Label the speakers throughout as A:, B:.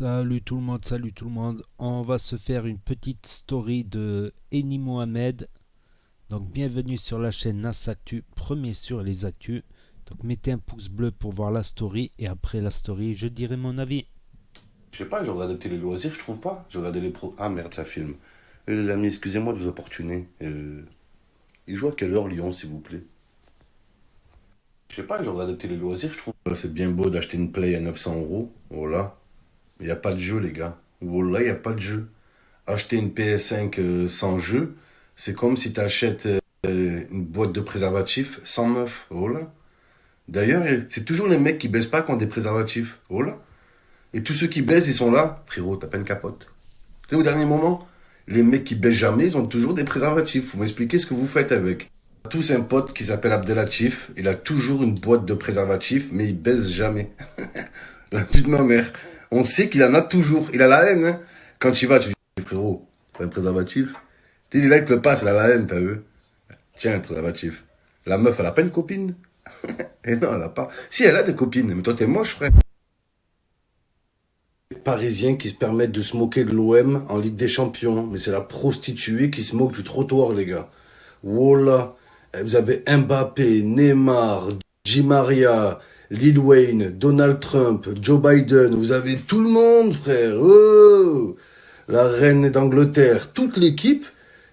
A: Salut tout le monde. On va se faire une petite story de Eni Mohamed. Donc bienvenue sur la chaîne Nas Actu, premier sur les actus. Donc mettez un pouce bleu pour voir la story et après la story, je dirai mon avis.
B: Je sais pas, j'ai regardé Télé Loisirs, je trouve pas. J'ai regardé les pros. Ah merde, ça filme. Les amis, excusez-moi de vous importuner. Il joue à quelle heure Lyon, s'il vous plaît? Je sais pas, j'ai regardé Télé Loisirs, je trouve. C'est bien beau d'acheter une Play à 900 euros. Voilà. Mais y a pas de jeu, les gars. Voilà, y a pas de jeu. Acheter une PS5 sans jeu, c'est comme si t'achètes une boîte de préservatifs sans meuf. Voilà. D'ailleurs, c'est toujours les mecs qui baissent pas qui ont des préservatifs. Voilà. Et tous ceux qui baissent, ils sont là. Frérot, t'as pas une capote. Et au dernier moment, les mecs qui baissent jamais, ils ont toujours des préservatifs. Faut m'expliquer ce que vous faites avec. On a tous un pote qui s'appelle Abdelatif. Il a toujours une boîte de préservatifs, mais il baisse jamais. La vie de ma mère. On sait qu'il en a toujours. Il a la haine, hein. Quand tu vas, tu dis, frérot, t'as un préservatif? Tu sais, là, il te le passe, il a la haine, t'as vu? Tiens, un préservatif. La meuf, elle a pas une copine? Et non, elle a pas. Si, elle a des copines, mais toi, t'es moche, frère. Parisiens qui se permettent de se moquer de l'OM en Ligue des Champions. Mais c'est la prostituée qui se moque du trottoir, les gars. Voilà. Vous avez Mbappé, Neymar, Di Maria, Lil Wayne, Donald Trump, Joe Biden. Vous avez tout le monde, frère. Oh, la reine d'Angleterre. Toute l'équipe.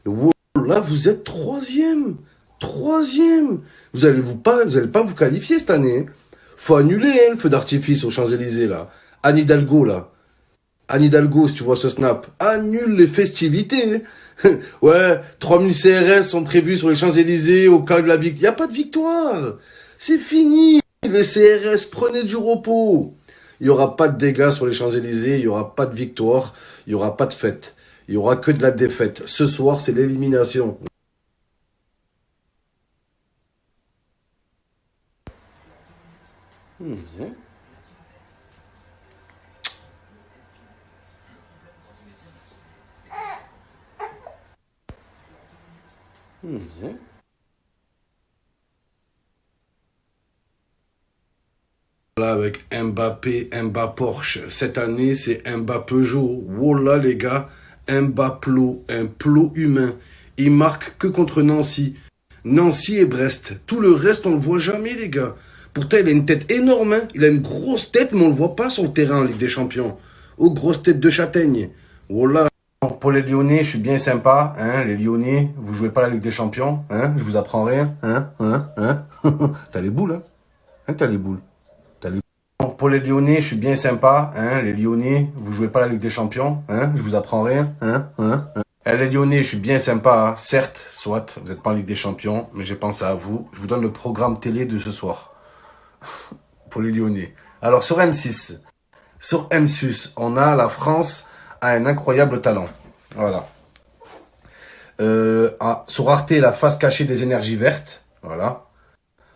B: Voilà, vous êtes troisième. Troisième. Vous allez pas vous qualifier cette année, hein. Faut annuler, hein, le feu d'artifice aux Champs-Élysées, là. Anne Hidalgo, là. Anne Hidalgo, si tu vois ce snap, annule les festivités. Ouais, 3000 CRS sont prévus sur les Champs-Élysées au cas de la victoire. Il n'y a pas de victoire. C'est fini. Les CRS, prenez du repos. Il n'y aura pas de dégâts sur les Champs-Élysées, il n'y aura pas de victoire, il n'y aura pas de fête. Il n'y aura que de la défaite. Ce soir, c'est l'élimination. Là, avec Mbappé, Mbappé Porsche. Cette année, c'est Mbappé Peugeot. Voilà, les gars. Mbappé Plot, un plot humain. Il marque que contre Nancy. Nancy et Brest. Tout le reste, on le voit jamais, les gars. Pourtant, il a une tête énorme, hein. Il a une grosse tête, mais on le voit pas sur le terrain en Ligue des Champions. Oh, grosse tête de châtaigne. Voilà. Pour les Lyonnais, je suis bien sympa, hein. Les Lyonnais, vous jouez pas la Ligue des Champions, hein. Je vous apprends rien, hein. T'as les boules, hein. T'as les boules. T'as les Pour les Lyonnais, je suis bien sympa, hein. Les Lyonnais, vous jouez pas la Ligue des Champions, hein. Je vous apprends rien, Les Lyonnais, je suis bien sympa, hein. Certes, soit, vous n'êtes pas en Ligue des Champions, mais j'ai pensé à vous. Je vous donne le programme télé de ce soir. Pour les Lyonnais. Alors, sur M6, on a la France a un incroyable talent. Voilà. Sur Arte, la face cachée des énergies vertes. Voilà.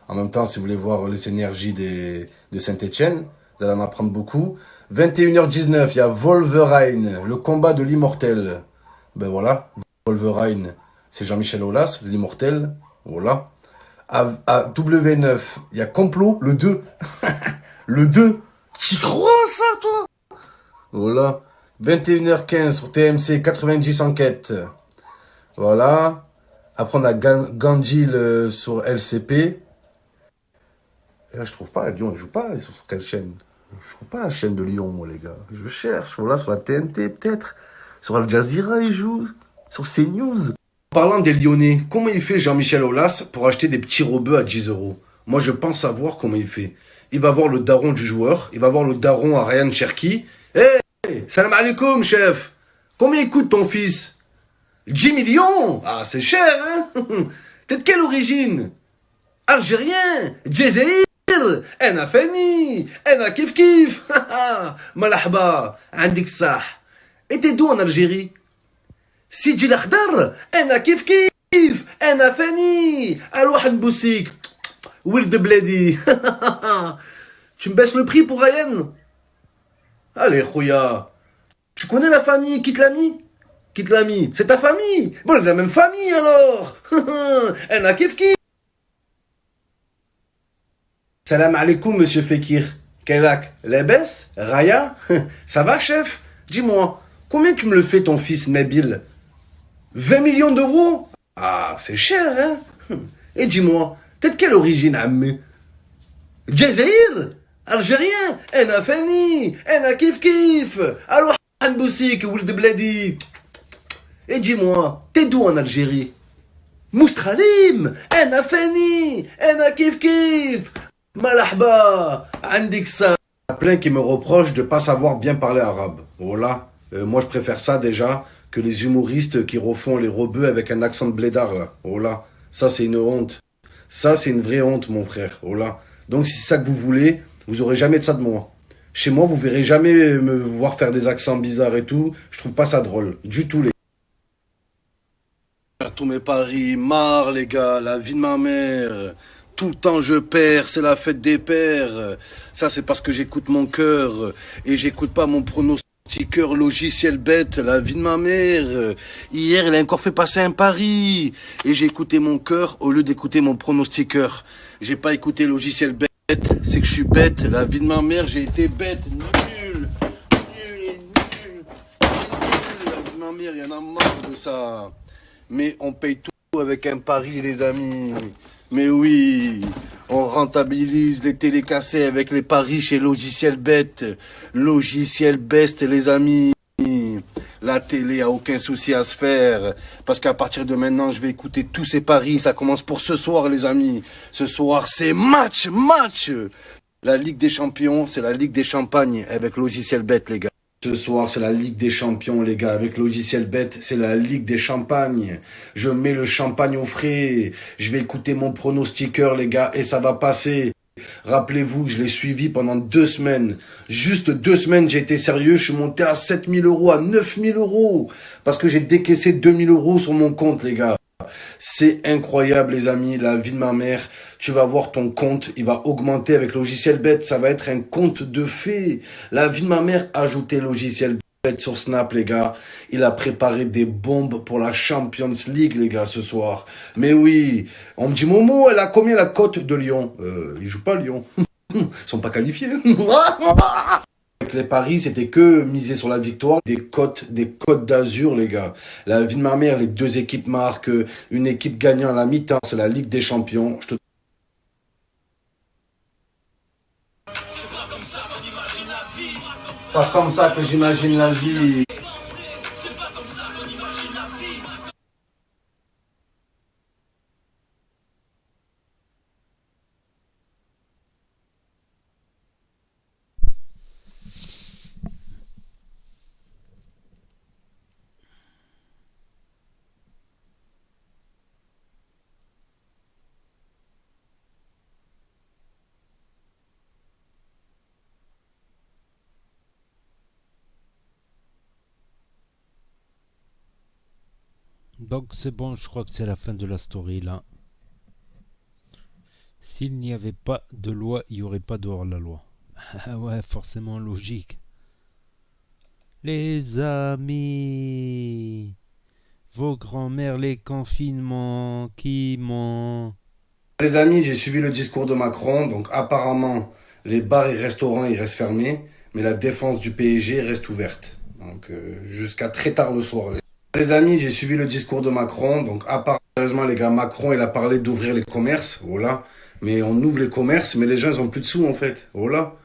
B: En même temps, si vous voulez voir les énergies de Saint-Etienne, vous allez en apprendre beaucoup. 21h19, il y a Wolverine, le combat de l'immortel. Ben voilà, Wolverine, c'est Jean-Michel Aulas, l'immortel. Voilà. À W9, il y a Complot, le 2. Le 2. Tu crois ça, toi? Voilà. 21h15 sur TMC, 90 enquêtes. Voilà. Après, on a Gandil sur LCP. Et là, je trouve pas, Lyon, ils jouent pas, ils sont sur quelle chaîne? Je trouve pas la chaîne de Lyon, moi, les gars. Je cherche, voilà, sur la TNT, peut-être. Sur Al Jazeera, ils jouent. Sur CNews. Parlant des Lyonnais, comment il fait Jean-Michel Aulas pour acheter des petits rebeux à 10 euros? Moi, je pense savoir comment il fait. Il va voir le daron du joueur, il va voir le daron à Ryan Cherki. Hey, salam alaikum, chef. Combien il coûte ton fils? 10 millions? Ah, c'est cher, hein? T'es de quelle origine? Algérien? Djezéir? انا فني انا كيف كيف مرحبا عندك الصح. Et t'es d'où en Algérie? سيدي الاخضر انا كيف كيف انا فني اروح نبوسيك ولد بلادي. Tu me baisses le prix pour Ryan? Allez, Khouya. Tu connais la famille qui te l'a mis? Qui te l'a mis? C'est ta famille? Bon, c'est la même famille alors. انا كيف كيف. Salam alaikum, monsieur Fekir. Kelak, Lebes, Raya, ça va chef? Dis-moi, combien tu me le fais ton fils Nabil? 20 millions d'euros? Ah, c'est cher, hein? Et dis-moi, t'es de quelle origine, Ammi? Jazair? Algérien? Ena Fani? Ena Kif Kif? Alors, Hanboussik, Ould Bladi? Et dis-moi, t'es d'où en Algérie? Moustralim? Ena Fani? Ena Kif Kif? Malahba? Andik ça? Il y a plein qui me reprochent de pas savoir bien parler arabe. Voilà. Moi, je préfère ça déjà que les humoristes qui refont les rebeux avec un accent de blédard, là. Voilà. Ça, c'est une honte. Ça, c'est une vraie honte, mon frère. Voilà. Donc, si c'est ça que vous voulez, vous aurez jamais de ça de moi. Chez moi, vous verrez jamais me voir faire des accents bizarres et tout. Je trouve pas ça drôle. Du tout, les gars. Tous mes paris, marre, les gars. La vie de ma mère. Tout le temps, je perds. C'est la fête des pères. Ça, c'est parce que j'écoute mon cœur. Et j'écoute pas mon pronostiqueur logiciel bête. La vie de ma mère. Hier, il a encore fait passer un pari. Et j'ai écouté mon cœur au lieu d'écouter mon pronostiqueur. J'ai pas écouté logiciel bête. C'est que je suis bête. La vie de ma mère, j'ai été bête. Nul. Nul et nul. La vie de ma mère, il y en a marre de ça. Mais on paye tout avec un pari, les amis. Mais oui, on rentabilise les télécassés avec les paris chez Logiciel Bête. Logiciel Best, les amis. La télé a aucun souci à se faire. Parce qu'à partir de maintenant, je vais écouter tous ces paris. Ça commence pour ce soir, les amis. Ce soir, c'est match. La Ligue des Champions, c'est la Ligue des Champagnes avec Logiciel Bête, les gars. Ce soir, c'est la Ligue des Champions, les gars. Avec Logiciel Bête, c'est la Ligue des Champagnes. Je mets le champagne au frais. Je vais écouter mon pronostiqueur, les gars, et ça va passer. Rappelez-vous que je l'ai suivi pendant 2 semaines. Juste 2 semaines, j'ai été sérieux. Je suis monté à 7 000 euros, à 9 000 euros. Parce que j'ai décaissé 2 000 euros sur mon compte, les gars. C'est incroyable, les amis. La vie de ma mère. Tu vas voir ton compte, il va augmenter avec Logiciel Bête. Ça va être un compte de fées. La vie de ma mère, ajoutez Logiciel Bête sur Snap, les gars. Il a préparé des bombes pour la Champions League, les gars, ce soir. Mais oui, on me dit, Momo, elle a combien la cote de Lyon? Ils jouent pas Lyon. Ils sont pas qualifiés. Avec les paris, c'était que miser sur la victoire. Des cotes d'Azur, les gars. La vie de ma mère, les 2 équipes marquent. Une équipe gagnant à la mi-temps, c'est la Ligue des Champions. Pas comme ça que j'imagine la vie.
A: Donc c'est bon, je crois que c'est la fin de la story là. S'il n'y avait pas de loi, il n'y aurait pas de hors-la-loi. Ouais, forcément logique. Les amis, vos grands-mères, les confinements, qui ment.
B: Les amis, j'ai suivi le discours de Macron. Donc apparemment, les bars et restaurants, ils restent fermés. Mais la défense du PSG reste ouverte. Donc jusqu'à très tard le soir. Les amis, j'ai suivi le discours de Macron. Donc apparemment, les gars, Macron, il a parlé d'ouvrir les commerces. Voilà. Mais on ouvre les commerces, mais les gens, ils ont plus de sous, en fait. Voilà.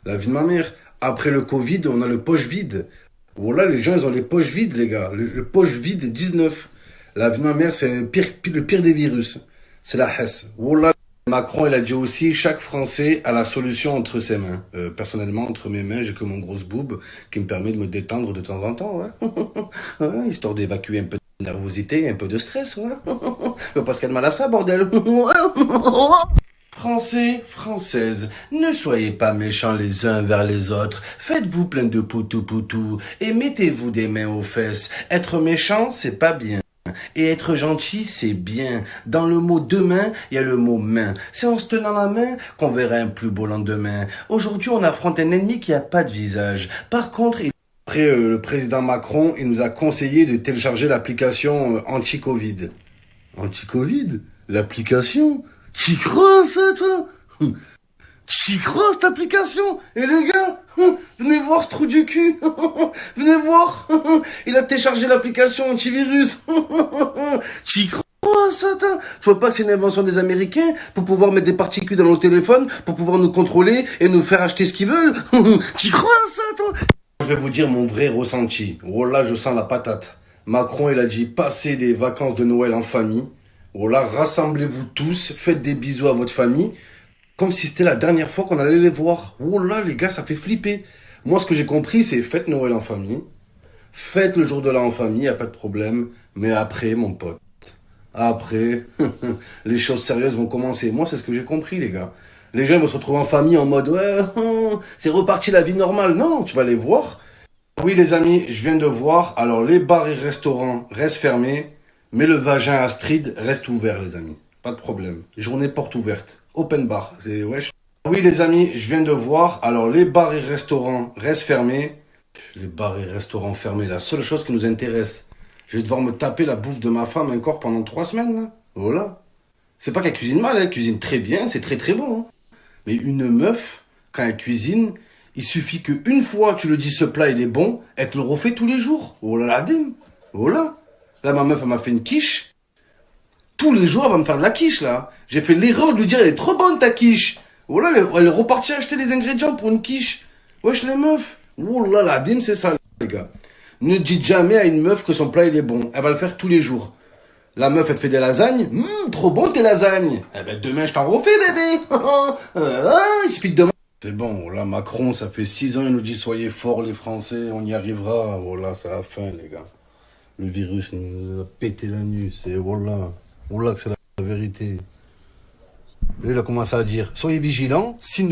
B: La vie de ma mère. Après le Covid, on a le poche vide. Voilà, les gens, ils ont les poches vides, les gars. Le poche vide 19. La vie de ma mère, c'est le pire des virus. C'est la Hesse. Voilà. Macron, il a dit aussi, chaque Français a la solution entre ses mains. Personnellement, entre mes mains, j'ai que mon grosse boob qui me permet de me détendre de temps en temps. Ouais. Ouais, histoire d'évacuer un peu de nervosité, un peu de stress. Ouais. Je veux pas se calmer mal à ça, bordel. Français, Françaises, ne soyez pas méchants les uns vers les autres. Faites-vous plein de poutou-poutou et mettez-vous des mains aux fesses. Être méchant, c'est pas bien. Et être gentil, c'est bien. Dans le mot demain, il y a le mot main. C'est en se tenant la main qu'on verra un plus beau lendemain. Aujourd'hui, on affronte un ennemi qui a pas de visage. Par contre, après le président Macron, il nous a conseillé de télécharger l'application anti-Covid. Anti-Covid? L'application? T'y crois ça, toi? T'y crois cette application? Et les gars, venez voir ce trou du cul. Venez voir. Il a téléchargé l'application antivirus. T'y crois ça, toi? Tu vois pas que c'est une invention des Américains pour pouvoir mettre des particules dans nos téléphones, pour pouvoir nous contrôler et nous faire acheter ce qu'ils veulent? T'y crois ça, toi? Je vais vous dire mon vrai ressenti. Oh là, je sens la patate. Macron, il a dit passez des vacances de Noël en famille. Oh là, rassemblez-vous tous, faites des bisous à votre famille. Comme si c'était la dernière fois qu'on allait les voir. Oh là, les gars, ça fait flipper. Moi, ce que j'ai compris, c'est faites Noël en famille. Faites le jour de l'an en famille, y a pas de problème. Mais après, mon pote, après, les choses sérieuses vont commencer. Moi, c'est ce que j'ai compris, les gars. Les gens vont se retrouver en famille en mode, ouais, c'est reparti la vie normale. Non, tu vas les voir. Oui, les amis, je viens de voir. Alors, les bars et restaurants restent fermés, mais le vagin Astrid reste ouvert, les amis. Pas de problème. Journée porte ouverte. Open bar. C'est wesh. Oui, les amis, je viens de voir. Alors, les bars et restaurants restent fermés. Les bars et restaurants fermés, la seule chose qui nous intéresse. Je vais devoir me taper la bouffe de ma femme encore pendant 3 semaines, là. Voilà. C'est pas qu'elle cuisine mal, elle cuisine très bien, c'est très très bon, hein. Mais une meuf, quand elle cuisine, il suffit qu'une fois tu lui dis ce plat il est bon, elle te le refait tous les jours. Oh là là, dim. Oh là. Là, ma meuf, elle m'a fait une quiche. Tous les jours, elle va me faire de la quiche, là. J'ai fait l'erreur de lui dire, elle est trop bonne, ta quiche. Oh là, elle est repartie acheter les ingrédients pour une quiche. Wesh, les meufs. Oh là là, dim, c'est ça, les gars. Ne dites jamais à une meuf que son plat, il est bon. Elle va le faire tous les jours. La meuf, elle te fait des lasagnes. Trop bon tes lasagnes. Eh ben, demain, je t'en refais, bébé. Il suffit de demain. C'est bon, là, Macron, ça fait 6 ans, il nous dit soyez forts, les Français, on y arrivera. Voilà, c'est la fin, les gars. Le virus nous a pété la nuit. C'est voilà. Voilà que c'est la vérité. Là, il a commencé à dire soyez vigilants si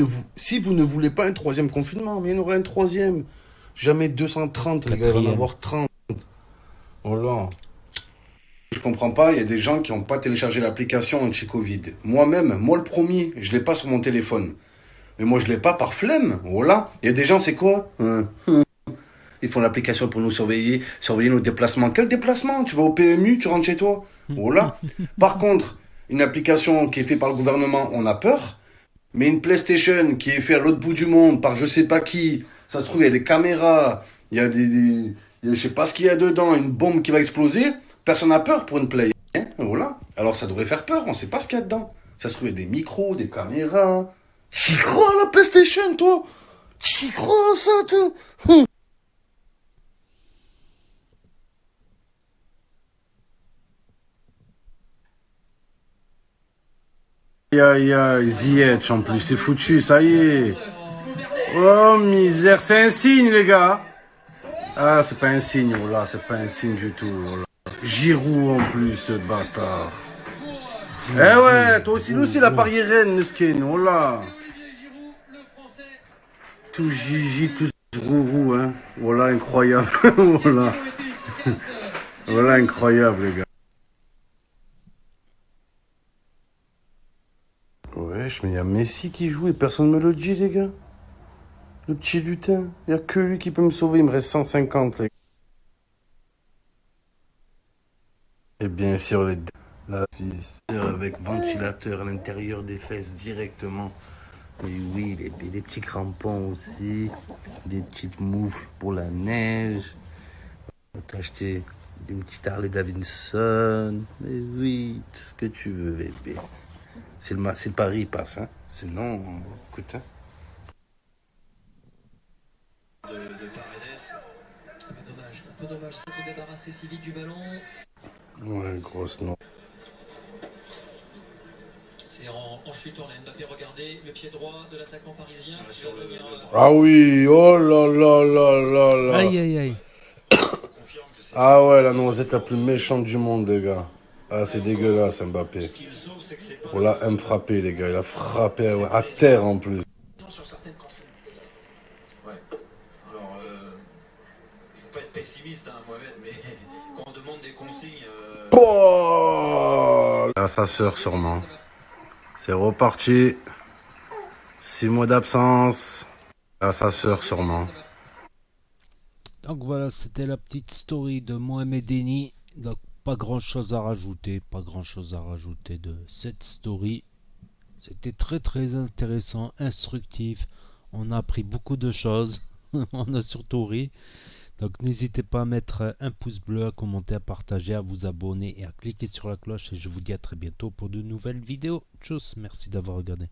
B: vous ne voulez pas un troisième confinement. Mais il y en aura un troisième. Jamais 230, les gars, il va en avoir 30. Voilà. Je comprends pas, il y a des gens qui n'ont pas téléchargé l'application anti-Covid. Moi-même, moi le premier, je l'ai pas sur mon téléphone. Mais moi je l'ai pas par flemme. Voilà. Il y a des gens, c'est quoi? Ils font l'application pour nous surveiller, surveiller nos déplacements. Quel déplacement? Tu vas au PMU, tu rentres chez toi. Voilà. Par contre, une application qui est faite par le gouvernement, on a peur. Mais une PlayStation qui est faite à l'autre bout du monde par je sais pas qui, ça se trouve, il y a des caméras, il y a je sais pas ce qu'il y a dedans, une bombe qui va exploser. Personne n'a peur pour une Play. Hein, voilà. Alors ça devrait faire peur, on sait pas ce qu'il y a dedans. Ça se trouve, il y a des micros, des caméras. T'y crois à la PlayStation, toi? T'y crois à ça, toi? Aïe aïe aïe, Ziyech en plus, c'est foutu, ça y est. Oh misère, c'est un signe les gars. Ah, c'est pas un signe, oh là, c'est pas un signe du tout. Oh là. Giroud en plus, ce bâtard. Eh ouais, toi aussi, nous aussi la parier reine, Nesken, oh là. Tout Gigi, tout Rourou, hein. Voilà, incroyable. Voilà. Voilà, incroyable les gars. Wesh, mais il y a Messi qui joue et personne me le dit, les gars. Le petit lutin. Il n'y a que lui qui peut me sauver. Il me reste 150, les gars. Et bien sûr, la fissure avec ventilateur à l'intérieur des fesses directement. Et oui, des petits crampons aussi. Des petites moufles pour la neige. On va t'acheter une petite Harley Davidson. Mais oui, tout ce que tu veux, bébé. C'est le pari, il passe, hein. Sinon, écoute, hein.
C: De Paredes. Un peu dommage, c'est se débarrasser si vite du ballon.
B: Ouais, grosse non.
C: C'est en chutant, là, Mbappé, regardez le pied droit de l'attaquant parisien qui va venir.
B: Ah oui, oh là là là là là.
A: Aïe aïe aïe.
B: Ah ouais, la noisette la plus méchante du monde, les gars. Ah, c'est dégueulasse, Mbappé. Voilà, aime frapper, les gars. Il a frappé à terre en plus.
C: Sur certaines consignes. Ouais. Alors, je veux pas être pessimiste, hein, Mohamed, mais quand on demande des consignes.
B: Oh à sa sœur, sûrement. C'est reparti. 6 mois d'absence. À sa sœur, sûrement.
A: Donc voilà, c'était la petite story de Mohamed Eni. Donc pas grand chose à rajouter, pas grand chose à rajouter de cette story. C'était très intéressant, instructif. On a appris beaucoup de choses. On a surtout ri. Donc n'hésitez pas à mettre un pouce bleu, à commenter, à partager, à vous abonner et à cliquer sur la cloche. Et je vous dis à très bientôt pour de nouvelles vidéos. Tchuss, merci d'avoir regardé.